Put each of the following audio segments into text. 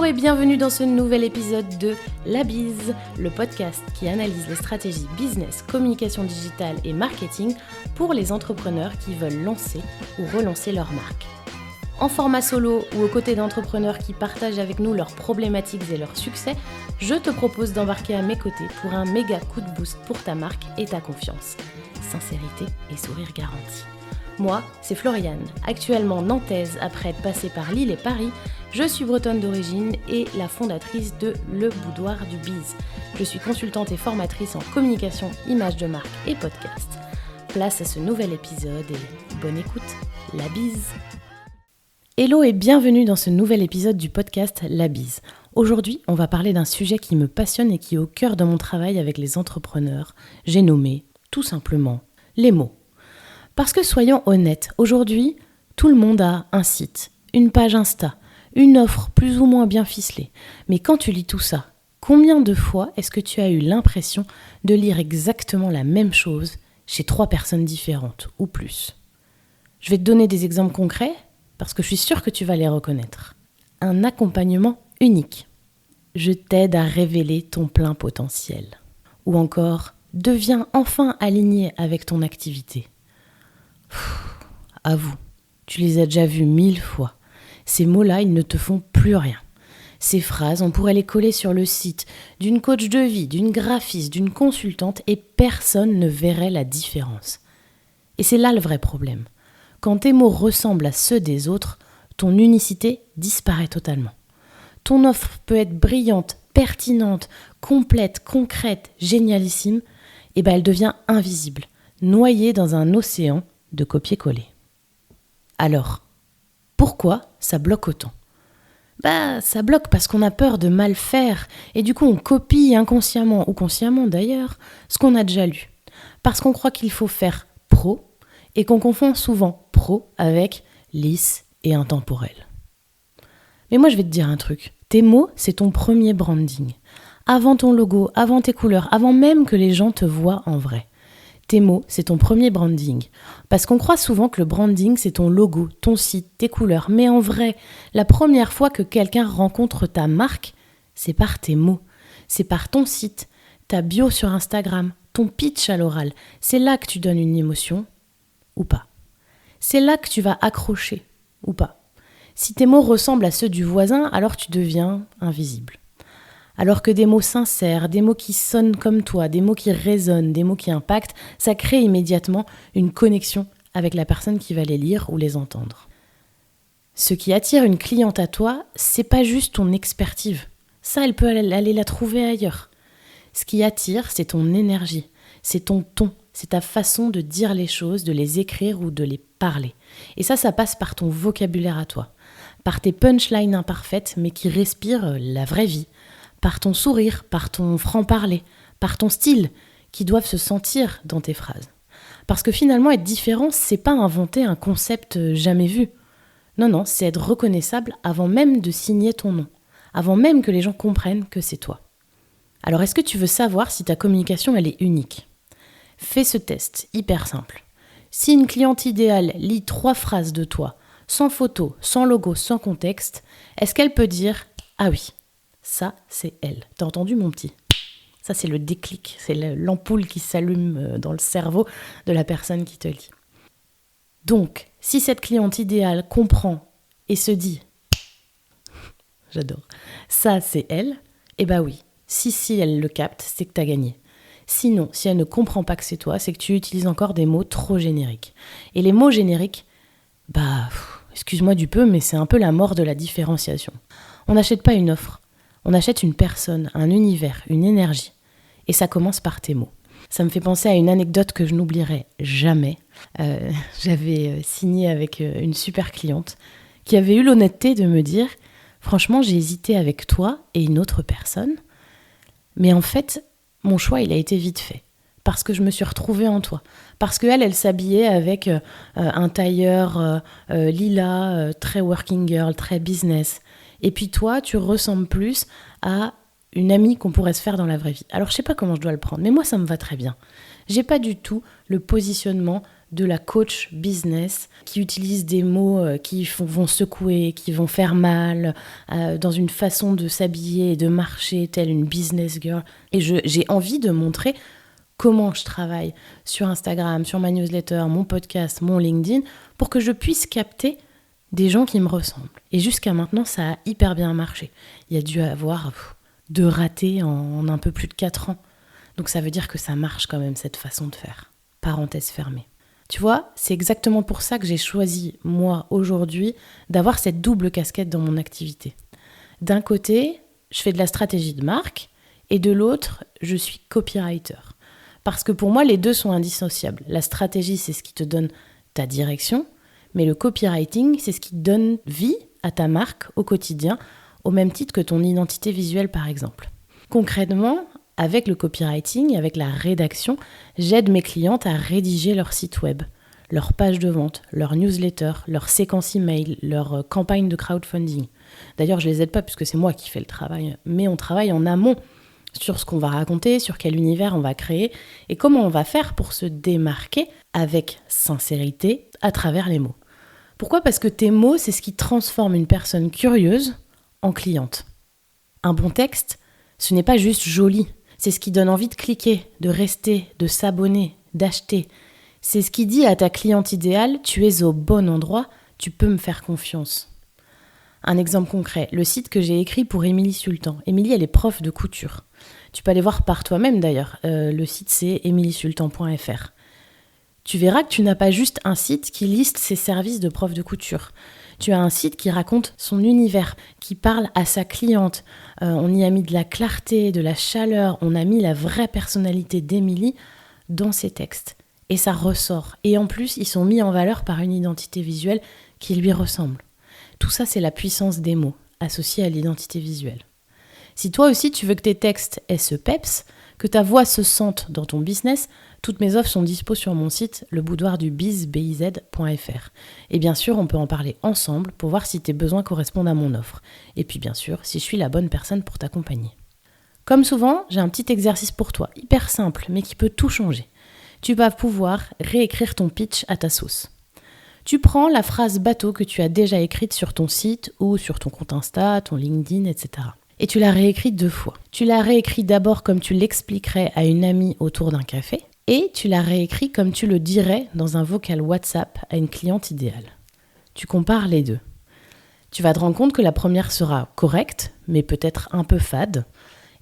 Bonjour et bienvenue dans ce nouvel épisode de La Bise, le podcast qui analyse les stratégies business, communication digitale et marketing pour les entrepreneurs qui veulent lancer ou relancer leur marque. En format solo ou aux côtés d'entrepreneurs qui partagent avec nous leurs problématiques et leurs succès, je te propose d'embarquer à mes côtés pour un méga coup de boost pour ta marque et ta confiance. Sincérité et sourire garanti. Moi, c'est Floriane, actuellement nantaise après être passée par Lille et Paris. Je suis bretonne d'origine et la fondatrice de Le Boudoir du Biz. Je suis consultante et formatrice en communication, image de marque et podcast. Place à ce nouvel épisode et bonne écoute, la bise. Hello et bienvenue dans ce nouvel épisode du podcast La Bise. Aujourd'hui, on va parler d'un sujet qui me passionne et qui est au cœur de mon travail avec les entrepreneurs. J'ai nommé, tout simplement, les mots. Parce que soyons honnêtes, aujourd'hui, tout le monde a un site, une page Insta, une offre plus ou moins bien ficelée. Mais quand tu lis tout ça, combien de fois est-ce que tu as eu l'impression de lire exactement la même chose chez 3 personnes différentes ou plus ? Je vais te donner des exemples concrets parce que je suis sûre que tu vas les reconnaître. Un accompagnement unique. Je t'aide à révéler ton plein potentiel. Ou encore, deviens enfin aligné avec ton activité. Avoue, tu les as déjà vus 1000 fois. Ces mots-là, ils ne te font plus rien. Ces phrases, on pourrait les coller sur le site d'une coach de vie, d'une graphiste, d'une consultante et personne ne verrait la différence. Et c'est là le vrai problème. Quand tes mots ressemblent à ceux des autres, ton unicité disparaît totalement. Ton offre peut être brillante, pertinente, complète, concrète, génialissime, et elle devient invisible, noyée dans un océan de copier-coller. Alors, pourquoi ça bloque autant ? Ça bloque parce qu'on a peur de mal faire et du coup on copie inconsciemment ou consciemment d'ailleurs ce qu'on a déjà lu. Parce qu'on croit qu'il faut faire pro et qu'on confond souvent pro avec lisse et intemporel. Mais moi je vais te dire un truc, tes mots c'est ton premier branding. Avant ton logo, avant tes couleurs, avant même que les gens te voient en vrai. Tes mots, c'est ton premier branding. Parce qu'on croit souvent que le branding, c'est ton logo, ton site, tes couleurs. Mais en vrai, la première fois que quelqu'un rencontre ta marque, c'est par tes mots. C'est par ton site, ta bio sur Instagram, ton pitch à l'oral. C'est là que tu donnes une émotion, ou pas. C'est là que tu vas accrocher, ou pas. Si tes mots ressemblent à ceux du voisin, alors tu deviens invisible. Alors que des mots sincères, des mots qui sonnent comme toi, des mots qui résonnent, des mots qui impactent, ça crée immédiatement une connexion avec la personne qui va les lire ou les entendre. Ce qui attire une cliente à toi, c'est pas juste ton expertise. Ça, elle peut aller la trouver ailleurs. Ce qui attire, c'est ton énergie, c'est ton ton, c'est ta façon de dire les choses, de les écrire ou de les parler. Et ça passe par ton vocabulaire à toi, par tes punchlines imparfaites mais qui respirent la vraie vie, par ton sourire, par ton franc-parler, par ton style, qui doivent se sentir dans tes phrases. Parce que finalement, être différent, c'est pas inventer un concept jamais vu. Non, c'est être reconnaissable avant même de signer ton nom, avant même que les gens comprennent que c'est toi. Alors, est-ce que tu veux savoir si ta communication, elle est unique ? Fais ce test, hyper simple. Si une cliente idéale lit 3 phrases de toi, sans photo, sans logo, sans contexte, est-ce qu'elle peut dire « Ah oui ». Ça, c'est elle. T'as entendu, mon petit ? Ça, c'est le déclic. C'est l'ampoule qui s'allume dans le cerveau de la personne qui te lit. Donc, si cette cliente idéale comprend et se dit « J'adore, ça, c'est elle », oui. Si elle le capte, c'est que t'as gagné. Sinon, si elle ne comprend pas que c'est toi, c'est que tu utilises encore des mots trop génériques. Et les mots génériques, excuse-moi du peu, mais c'est un peu la mort de la différenciation. On n'achète pas une offre. On achète une personne, un univers, une énergie. Et ça commence par tes mots. Ça me fait penser à une anecdote que je n'oublierai jamais. J'avais signé avec une super cliente qui avait eu l'honnêteté de me dire « Franchement, j'ai hésité avec toi et une autre personne. Mais en fait, mon choix, il a été vite fait. Parce que je me suis retrouvée en toi. Parce qu'elle, elle s'habillait avec un tailleur lilas, très working girl, très business. Et puis toi, tu ressembles plus à une amie qu'on pourrait se faire dans la vraie vie. Alors, je sais pas comment je dois le prendre, mais moi, ça me va très bien. J'ai pas du tout le positionnement de la coach business qui utilise des mots qui vont secouer, qui vont faire mal, dans une façon de s'habiller et de marcher telle une business girl. Et j'ai envie de montrer comment je travaille sur Instagram, sur ma newsletter, mon podcast, mon LinkedIn, pour que je puisse capter des gens qui me ressemblent. Et jusqu'à maintenant, ça a hyper bien marché. Il y a dû avoir 2 ratés en un peu plus de 4 ans. Donc ça veut dire que ça marche quand même, cette façon de faire. Parenthèse fermée. Tu vois, c'est exactement pour ça que j'ai choisi, moi, aujourd'hui, d'avoir cette double casquette dans mon activité. D'un côté, je fais de la stratégie de marque, et de l'autre, je suis copywriter. Parce que pour moi, les deux sont indissociables. La stratégie, c'est ce qui te donne ta direction, mais le copywriting, c'est ce qui donne vie à ta marque au quotidien, au même titre que ton identité visuelle, par exemple. Concrètement, avec le copywriting, avec la rédaction, j'aide mes clientes à rédiger leur site web, leur page de vente, leur newsletter, leur séquence email, leur campagne de crowdfunding. D'ailleurs, je ne les aide pas puisque c'est moi qui fais le travail, mais on travaille en amont sur ce qu'on va raconter, sur quel univers on va créer et comment on va faire pour se démarquer avec sincérité à travers les mots. Pourquoi ? Parce que tes mots, c'est ce qui transforme une personne curieuse en cliente. Un bon texte, ce n'est pas juste joli, c'est ce qui donne envie de cliquer, de rester, de s'abonner, d'acheter. C'est ce qui dit à ta cliente idéale, tu es au bon endroit, tu peux me faire confiance. Un exemple concret, le site que j'ai écrit pour Émilie Sultan. Émilie, elle est prof de couture. Tu peux aller voir par toi-même d'ailleurs. Le site, c'est emiliesultan.fr. Tu verras que tu n'as pas juste un site qui liste ses services de prof de couture. Tu as un site qui raconte son univers, qui parle à sa cliente. On y a mis de la clarté, de la chaleur, on a mis la vraie personnalité d'Émilie dans ses textes. Et ça ressort. Et en plus, ils sont mis en valeur par une identité visuelle qui lui ressemble. Tout ça, c'est la puissance des mots, associée à l'identité visuelle. Si toi aussi, tu veux que tes textes aient ce peps, que ta voix se sente dans ton business, toutes mes offres sont dispo sur mon site, leboudoirdubiz.fr. Et bien sûr, on peut en parler ensemble pour voir si tes besoins correspondent à mon offre. Et puis bien sûr, si je suis la bonne personne pour t'accompagner. Comme souvent, j'ai un petit exercice pour toi, hyper simple, mais qui peut tout changer. Tu vas pouvoir réécrire ton pitch à ta sauce. Tu prends la phrase bateau que tu as déjà écrite sur ton site ou sur ton compte Insta, ton LinkedIn, etc. Et tu la réécris 2 fois. Tu la réécris d'abord comme tu l'expliquerais à une amie autour d'un café et tu la réécris comme tu le dirais dans un vocal WhatsApp à une cliente idéale. Tu compares les deux. Tu vas te rendre compte que la première sera correcte, mais peut-être un peu fade.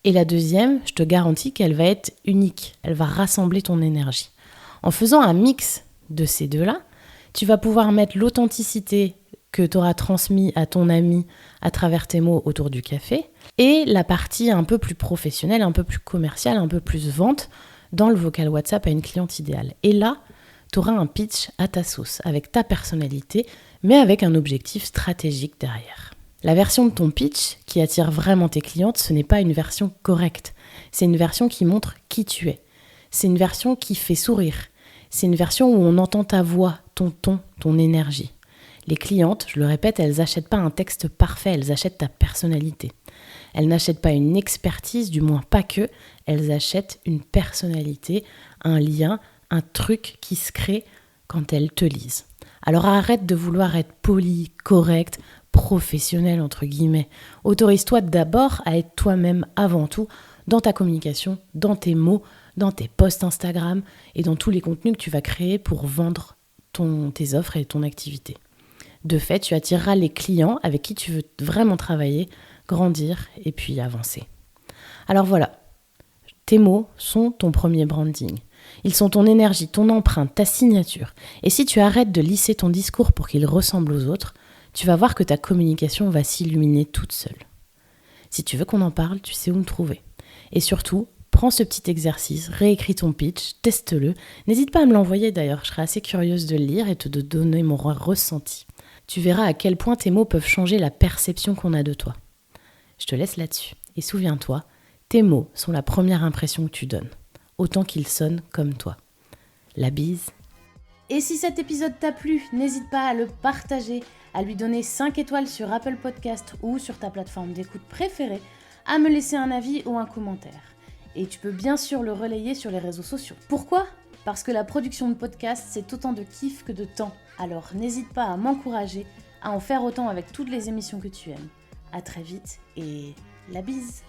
Et la deuxième, je te garantis qu'elle va être unique. Elle va rassembler ton énergie. En faisant un mix de ces deux-là, tu vas pouvoir mettre l'authenticité que tu auras transmis à ton ami à travers tes mots autour du café et la partie un peu plus professionnelle, un peu plus commerciale, un peu plus vente dans le vocal WhatsApp à une cliente idéale. Et là, tu auras un pitch à ta sauce, avec ta personnalité, mais avec un objectif stratégique derrière. La version de ton pitch qui attire vraiment tes clientes, ce n'est pas une version correcte. C'est une version qui montre qui tu es. C'est une version qui fait sourire. C'est une version où on entend ta voix, ton ton, ton énergie. Les clientes, je le répète, elles n'achètent pas un texte parfait, elles achètent ta personnalité. Elles n'achètent pas une expertise, du moins pas que, elles achètent une personnalité, un lien, un truc qui se crée quand elles te lisent. Alors arrête de vouloir être poli, correct, professionnel entre guillemets. Autorise-toi d'abord à être toi-même avant tout dans ta communication, dans tes mots, dans tes posts Instagram et dans tous les contenus que tu vas créer pour vendre tes offres et ton activité. De fait, tu attireras les clients avec qui tu veux vraiment travailler, grandir et puis avancer. Alors voilà, tes mots sont ton premier branding. Ils sont ton énergie, ton empreinte, ta signature. Et si tu arrêtes de lisser ton discours pour qu'il ressemble aux autres, tu vas voir que ta communication va s'illuminer toute seule. Si tu veux qu'on en parle, tu sais où me trouver. Et surtout, prends ce petit exercice, réécris ton pitch, teste-le. N'hésite pas à me l'envoyer d'ailleurs, je serais assez curieuse de le lire et de donner mon ressenti. Tu verras à quel point tes mots peuvent changer la perception qu'on a de toi. Je te laisse là-dessus. Et souviens-toi, tes mots sont la première impression que tu donnes, autant qu'ils sonnent comme toi. La bise. Et si cet épisode t'a plu, n'hésite pas à le partager, à lui donner 5 étoiles sur Apple Podcast ou sur ta plateforme d'écoute préférée, à me laisser un avis ou un commentaire. Et tu peux bien sûr le relayer sur les réseaux sociaux. Pourquoi ? Parce que la production de podcast, c'est autant de kiff que de temps. Alors n'hésite pas à m'encourager à en faire autant avec toutes les émissions que tu aimes. À très vite et la bise!